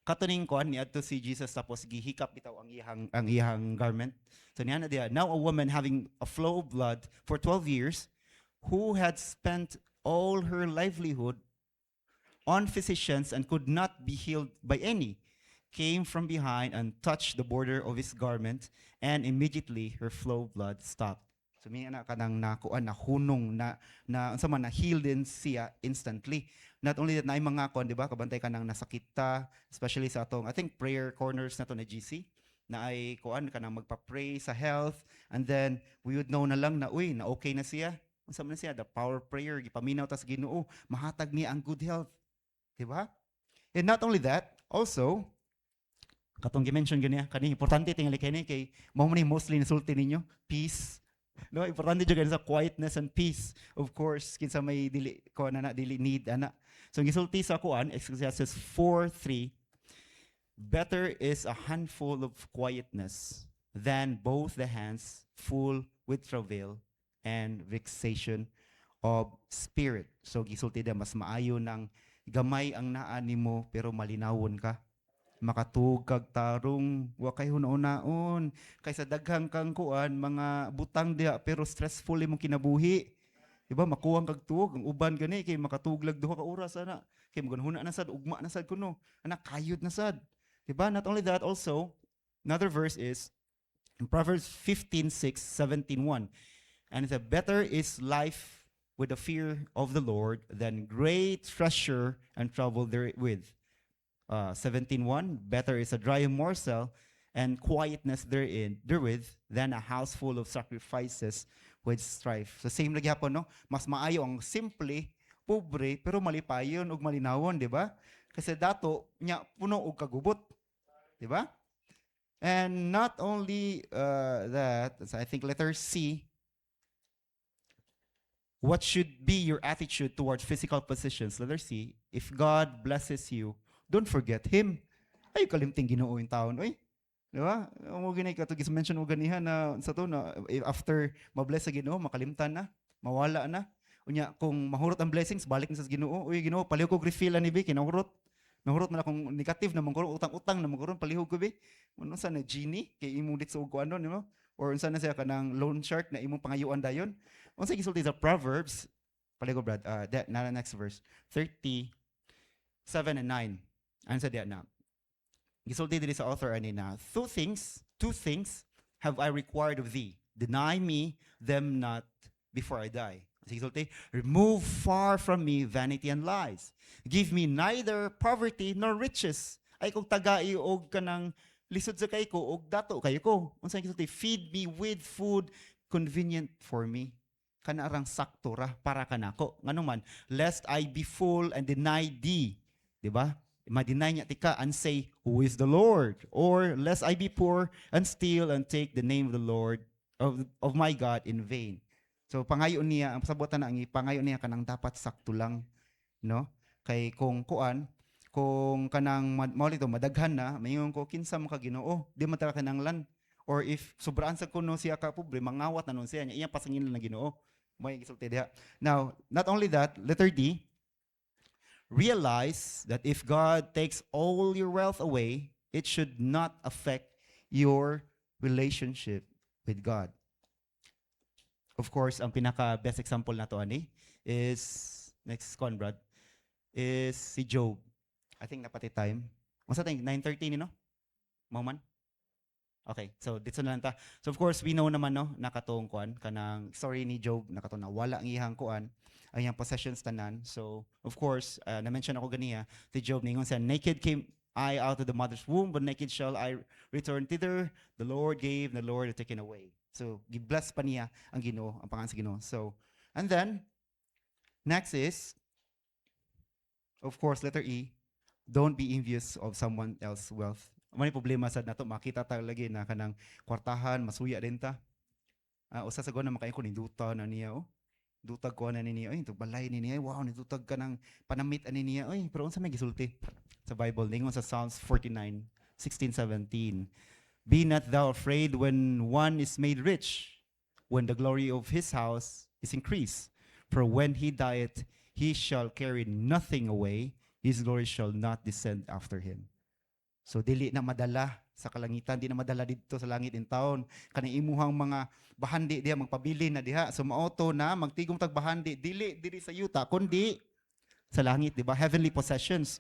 katuning kuan niadto si Jesus tapos gihikap bitaw ang iyang garment. So niya na diya, now a woman having a flow of blood for 12 years, who had spent all her livelihood on physicians and could not be healed by any, came from behind and touched the border of his garment, and immediately her flow of blood stopped. So may anak ka nang nakuan na hunong na unsa man na healed din siya instantly. Not only that, na mga kon, di ba, kabantay ka nang nasakita, especially sa atong, I think, prayer corners na to na GC, na ay kuan ka nang magpa-pray sa health, and then we would know na lang na, uy, na okay na siya. Unsa man na siya, the power of prayer, gipaminaw tas Ginoo, mahatag niya ang good health. Di ba? And not only that, also, katong gi-mention ganiya, kani importante tingali kani kay mao man mostly nasulti ninyo, peace. No, importante jud sa quietness and peace. Of course, kinsa may dili ko na dili need ana. So gisulti sa kuan Ecclesiastes 4:3, better is a handful of quietness than both the hands full with travail and vexation of spirit. So gisulti da mas maayo ng gamay ang naa nimo pero malinawon ka. Makatug kag tarong wa kay hunaon kaysa daghang kang kuan mga butang diha pero stressful imong kinabuhi. Diba makuwang kag tuog ang uban gani kay makatuglag duha ka oras ana kay magunhuna na sad ugma na sad kuno ana kayod na sad. Diba? Not only that, also another verse is in Proverbs 15:6, 17:1, and it's a better is life with the fear of the Lord than great treasure and trouble therewith. 17:1, better is a dry morsel and quietness therewith than a house full of sacrifices with strife. So same lagi hapon no, mas maayo ang simple, pobre pero malipayon ug malinawon, di ba? Kasi dato nya puno og kagubot, di ba? And not only that, so I think letter C, what should be your attitude towards physical possessions? Letter C, if God blesses you, don't forget Him. Ay, kalimting Ginoo yung taon. Oy, di ba? Mo ginay ka to mention mo ganihan na sa to na after mabless sa Ginoo, makalimtan na, mawala na. Unya kung mahurot ang blessings, balik na sa Ginoo. Uy, Ginoo, palihog ko refill ani bi kinahurot. Nahurot man akong negative na mangkuro utang-utang na mangkuro palihog ko bi. Uno sa na genie kay imong dit sa ug ano, di ba? Or unsa na siya kanang loan shark na imong pangayuan dayon. Unsa gisulti sa Proverbs? Palihog Brad, na next verse. 37 and 9. Ano sa diya na? Gisulti diri sa author ani na, two things have I required of thee. Deny me them not before I die. Gisulti, remove far from me vanity and lies. Give me neither poverty nor riches. Ay kung tagai og kanang lisod sa kay ko og dato kay ko. Unsa gisulti, feed me with food convenient for me. Kana arang sakto ra para kanako. Nganuman, lest I be full and deny thee. Di ba? Ma-deny niya tika and say, who is the Lord? Or lest I be poor and steal and take the name of the Lord of my God in vain. So pangayon niya, ang pasabutan na ang pangayon niya kanang dapat sakto lang, no? Kay kung kuan, kung kanang mao dito madaghan na mayon ko kinsa man ka Ginoo di man ta kinahanglan or if sobraan sa kuno siya ka pobre mangawat na nun siya nya iyang pasangin na Ginoo may gisulti diha. Now not only that, letter D, realize that if God takes all your wealth away, it should not affect your relationship with God. Of course, ang pinaka best example na to ani is next Conrad is si Job. I think napati time. Masa tayong 9:30 ni no? Mao man. Okay, so dito na lang ta. So of course, we know naman no, nakatong kuan kanang story ni Job nakatong na wala ang iyang kuan, ang iyang possessions tanan. So of course, na-mention ako ganiya, si Job ningon siya, naked came I out of the mother's womb, but naked shall I return thither. The Lord gave, the Lord had taken away. So gi-bless pa niya ang Ginoo, ang pangalan sa Ginoo. So and then next is of course letter E, don't be envious of someone else's wealth. May problema sad nato makita ta lagi na kanang kwartahan masuya din ta. Usa sa na makain ko ni duta na niya oh. Dutag ko na niya oy balay ni niya wow ni dutag ka ng panamit ani niya oy pero unsa may gisulti sa Bible ningon sa Psalms 49:16-17. Be not thou afraid when one is made rich, when the glory of his house is increased. For when he dieth, he shall carry nothing away, his glory shall not descend after him. So dili na madala sa kalangitan, di na madala dito sa langit in taon. Kanang imuhang mga bahandi diha magpabili na diha. So maoto na magtigom tag bahandi dili sa yuta kundi sa langit, di ba? Heavenly possessions.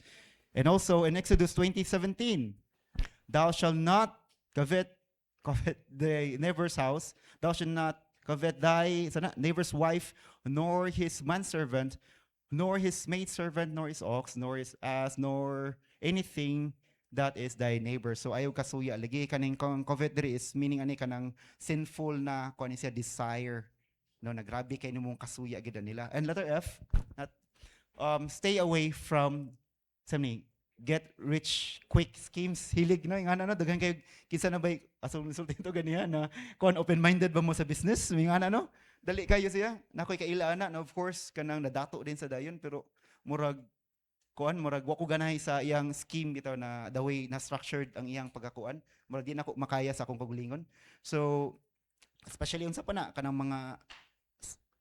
And also in Exodus 20:17, thou shalt not covet the neighbor's house, thou shalt not covet thy neighbor's wife, nor his manservant, nor his maidservant, nor his ox, nor his ass, nor anything that is thy neighbor. So ayaw kasuya lagi kaning covet diri is meaning ani kanang sinful na kuan siya desire. No, nagrabe kay nimong kasuya gid nila. And letter F, stay away from get rich quick schemes. Hilig no ingana no daghan kay kinsa na bay asong resulta to ganiya na kuan open minded ba mo sa business ingana no dali kayo siya nakoy kaila na of course kanang nadato din sa dayon pero murag wa ko ganahay sa iyang scheme bitaw na the way na structured ang iyang pagkakuan murag di na ko makaya sa akong kagulingon. So especially unsa pa na kanang mga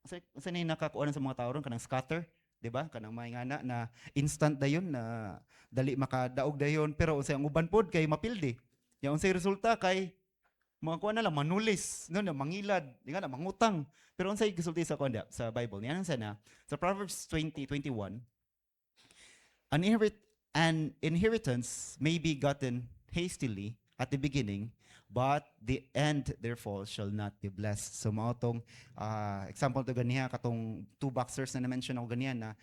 sa ni nakakuan sa mga tawo ron kanang scatter, di ba? Kanang maingana na instant dayon na dali makadaog dayon pero unsay ang uban pod kay mapildi. Ya unsay resulta kay mga kuan na lang manulis, no, na mangilad, di nga na mangutang. Pero unsay gisulti sa kuan sa Bible? Yan sana sa Proverbs 20:21. An inheritance may be gotten hastily at the beginning, but the end therefore shall not be blessed. So mao tong example to ganiya katong two boxers na na-mention ako ganiya na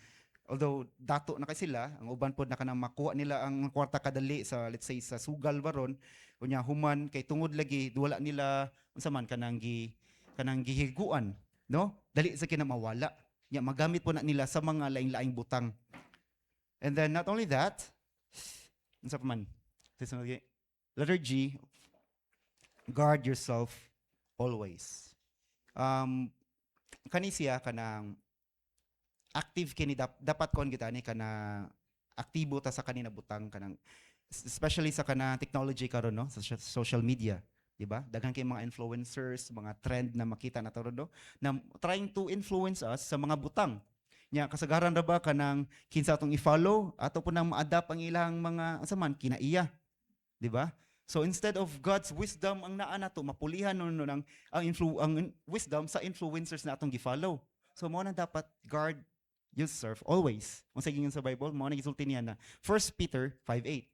although dato na kay sila, ang uban pod na kanang makuha nila ang kwarta kadali sa let's say sa sugal baron, unya human kay tungod lagi wala nila unsa man kanang gihiguan, no? Dali sa kinamawala. Nya magamit po na nila sa mga laing-laing butang. And then not only that, unsa pa man? Letter G, guard yourself always. Kani siya kanang active kini dapat kon kita ni kana aktibo ta sa kanina butang kanang especially sa kana technology karon no sa social media, di ba? Daghan kay mga influencers, mga trend na makita na taro do na trying to influence us sa mga butang. Nya kasagaran ra ba kanang kinsa atong i-follow ato po nang ma-adapt ang ilang mga asa man kinaiya, di ba? So instead of God's wisdom ang naa nato mapulihan no ang wisdom sa influencers na atong gi-follow. So mo na dapat guard yourself always. Unsa gingon sa Bible mo na gisulti niya na 1 Peter 5:8.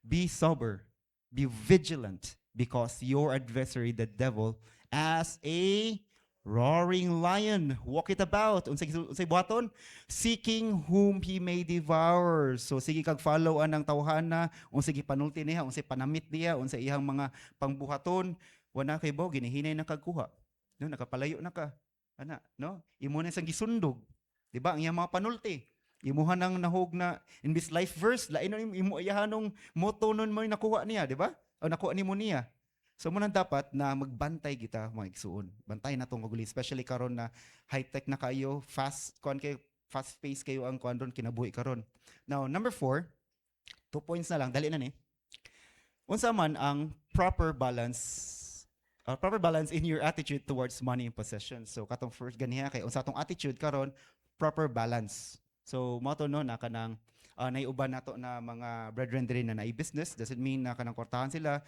Be sober, be vigilant, because your adversary the devil as a roaring lion walketh about unsay buhaton seeking whom he may devour. So sige kag follow anang tawhana unsay gipanulti niya unsay panamit niya unsay iyang mga pangbuhaton wana kay baw ginihinay na kagkuha no nakapalayo na ka ana no imo na sang gisundog di ba ang iyang mga panulti imuha nang nahog na in this life verse lain imo iyahanong motto nun mo nakuha niya di ba o nakuha nimo niya. So mo nang dapat na magbantay kita mga igsuon. Bantay na tong kaguli especially karon na high-tech na kayo, fast pace kayo ang kuan ron kinabuhi karon. Now, number 4, 2 points na lang, dali na ni. Unsa man ang proper balance in your attitude towards money and possessions. So katong first ganiha kay unsa atong attitude karon, proper balance. So mo to no na kanang naiuban nato na mga brethren diri na naay business, doesn't mean na kanang kwartahan sila,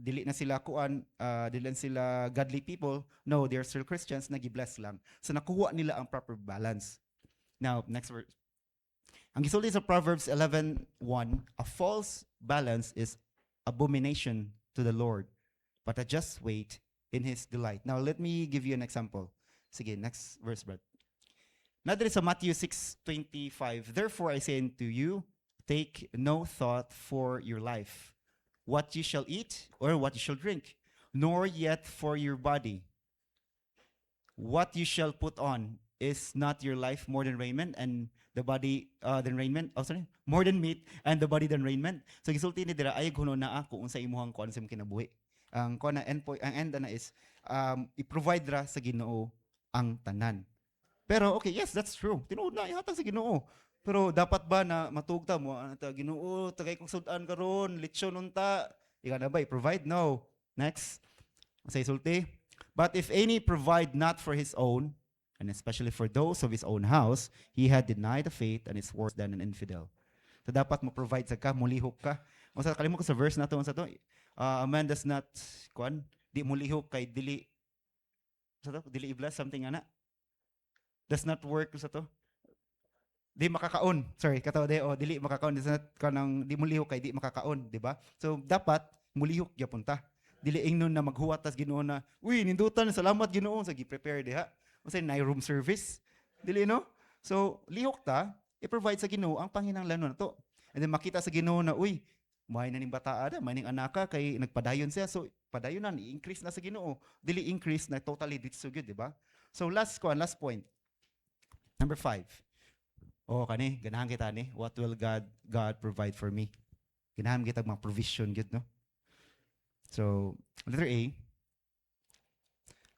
dili na sila kuan, dili na sila godly people. No, they are still Christians na gibless lang. So nakuha nila ang proper balance. Now, next verse. Ang gisulti sa Proverbs 11:1, a false balance is abomination to the Lord, but a just weight in his delight. Now, let me give you an example. Sige, next verse, Brad. Nadiri sa Matthew 6:25, therefore I say unto you, take no thought for your life, what you shall eat or what you shall drink, nor yet for your body, what you shall put on. Is not your life more than raiment, and the body than raiment? Oh, sorry, more than meat, and the body than raiment. So gisulti ni dira ay kuno na ako unsa imuhang kuan sa imong kinabuhi. Ang kuan na ang end na is i-provide ra sa Ginoo ang tanan. Pero okay, yes, that's true. Tinuod na ihatag sa Ginoo. Pero dapat ba na matugta mo ta Ginoo, tagay kong sudan karon, lechon unta, ika na ba i-provide? No. Next. Sa isulti, but if any provide not for his own, and especially for those of his own house, he had denied the faith and is worse than an infidel. So dapat mo provide sa ka, mulihok ka. Unsa kalimot ko sa verse nato unsa to? A man does not kuan, di mulihok kay dili sa to, dili iblas something ana. Does not work sa to. Di makakaon. Sorry, katawa de dili makakaon, does not kanang di mulihok kay di makakaon, di ba? So dapat mulihok gyapon ta. Dili ingnon na maghuwat tas Ginoo na, uy, nindutan, salamat Ginoo sa gi-prepare diha. Kasi na room service. Dili no? So, lihok ta, i-provide sa Ginoo ang panginahanglan na to. And then makita sa Ginoo na, uy, may na ning bata ada, may ning anaka kay nagpadayon siya. So, padayon na, i-increase na sa Ginoo. Dili increase na totally disugid, di ba? So, last point. Number 5. Oh, kani, ganahan kita ni. What will God provide for me? Ganahan kita mga provision gid, no? So, letter A,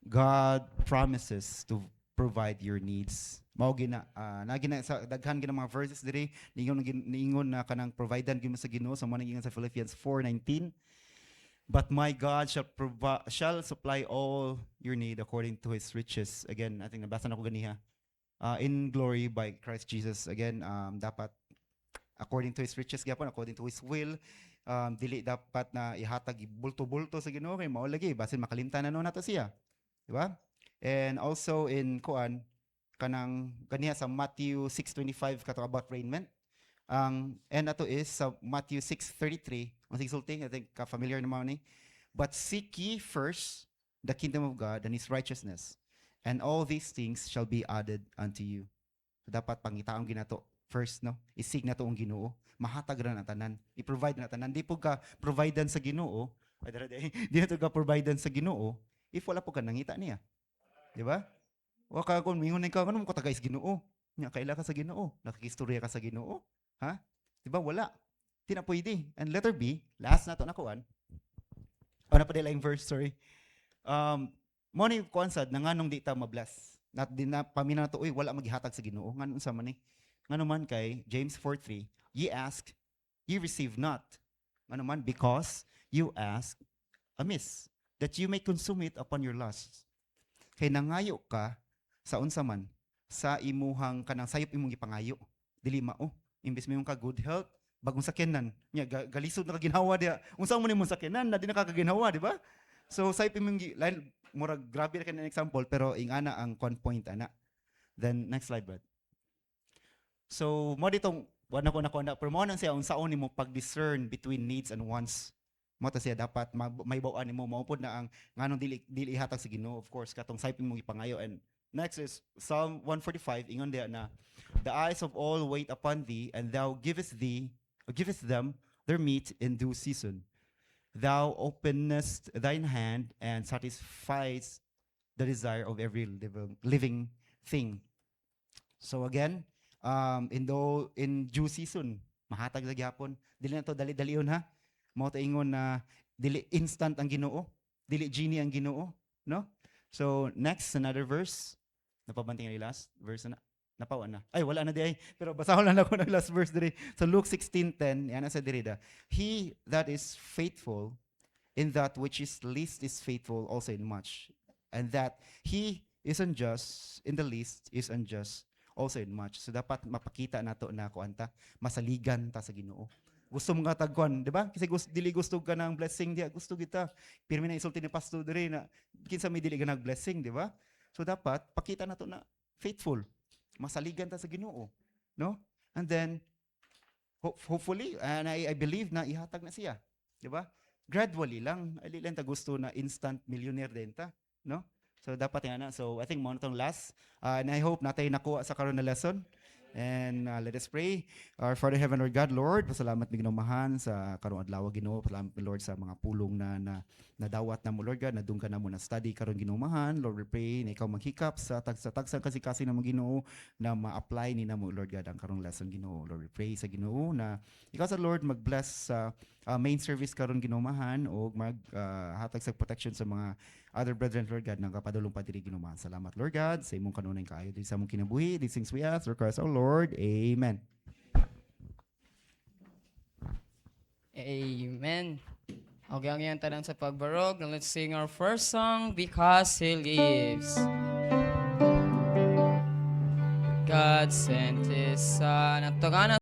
God promises to provide your needs. Mao gina sa daghan gina mga verses diri niingon na kanang providean gyud sa Ginoo sa man sa Philippians 4:19. But my God shall supply all your need according to his riches. Again, I think nabasa na ko ganiha. In glory by Christ Jesus. Again, dapat according to his riches gyapon, according to his will. Dili dapat na ihatag bulto-bulto sa Ginoo kay mao lagi basin makalimtan na nato siya. Diba? And also in kuan kanang kaniya sa Matthew 6:25 kato about raiment. And ato is sa Matthew 6:33. Ang sigsulting I think familiar naman ni. But seek ye first the kingdom of God and his righteousness, and all these things shall be added unto you. So, dapat pangitaon ginato first, no? I-seek nato ang Ginoo. Mahatag ra na tanan. I-provide na tanan. Di po ka providean sa Ginoo. Di na to ka providean sa Ginoo if wala po ka nangita niya. Di ba? O ka kung mingon ka, ano mo ko tagay sa Ginoo? Nya kaila ka sa Ginoo, nakikistorya ka sa Ginoo. Ha? Di ba? Wala. Di na pwede. And letter B, last na to na kuan. O na pa lang verse, sorry. Mo ni kuan sad na nganong di ta mabless. Nat din na pamina na to, uy, wala maghihatag sa Ginoo. Nganong sa man ni? Ngano man kay James 4:3, ye ask, ye receive not. Ngano man because you ask amiss, that you may consume it upon your lusts. Kay nangayo ka sa unsa man sa imuhang kanang sayop imong gipangayo. Dili mao. Imbes mo yung ka good health, bagong sakyanan. Nya galisod na kaginhawa dia. Unsa man imong sakyanan na di na kakaginhawa, di ba? So sayop imong murag grabe ra kanang example pero ingana ang point ana. Then next slide, Brad. So mo ditong wala ko na pero mo nang siya unsaon nimo pag-discern between needs and wants. Mo ta siya dapat may bawaan nimo maupod na ang nganong dili ihatag sa Ginoo, of course katong sayop imong ipangayo. And next is Psalm 145 ingon dia na the eyes of all wait upon thee, and thou givest them their meat in due season. Thou openest thine hand and satisfies the desire of every living thing. So again, in due season, mahatag sa gyapon. Dili na to dali-dalion ha. Mao ta ingon na dili instant ang Ginoo, dili genie ang Ginoo, no? So next another verse. Napabanting ang last verse na. Napawa na. Ay, wala na di ay. Pero basahon lang ako ng last verse diri. So Luke 16:10, yan sa diri da. He that is faithful in that which is least is faithful also in much. And that he is unjust in the least is unjust also in much. So dapat mapakita nato na kuanta masaligan ta sa Ginoo. Gusto mo nga tagkuan, di ba? Kasi dili gusto ka ng blessing, di gusto kita. Pero may naisulti ni pastor diri na kinsa may dili ka nag blessing, di ba? So dapat pakita nato na faithful. Masaligan ta sa Ginoo, no? And then hopefully and I believe na ihatag na siya, di ba? Gradually lang, ali lang ta gusto na instant millionaire din ta, no? So dapat yan na. So I think mo na tong last and I hope natay nakuha sa karon na lesson. And let us pray. Our Father in heaven, Lord God, Lord, pasalamat mi ginamahan sa karong adlaw Ginoo, pasalamat mi Lord sa mga pulong na nadawat na mo Lord God, na doon ka na mo na study karon ginamahan. Lord, we pray na ikaw maghikap sa tagsang kasi na mo Ginoo na ma-apply ni na mo Lord God ang karong lesson Ginoo. Lord, we pray sa Ginoo na ikaw sa Lord mag-bless sa main service karon ginamahan o hatag sa protection sa mga other brethren Lord God nang kapadulong pa diri ginamahan. Salamat Lord God sa imong kanunay kaayo diri sa among kinabuhi. These things we ask through Christ our Lord. Amen. Amen. Okay, ang iyang tanan sa pagbarog. Now let's sing our first song, Because He Lives. God sent His Son. At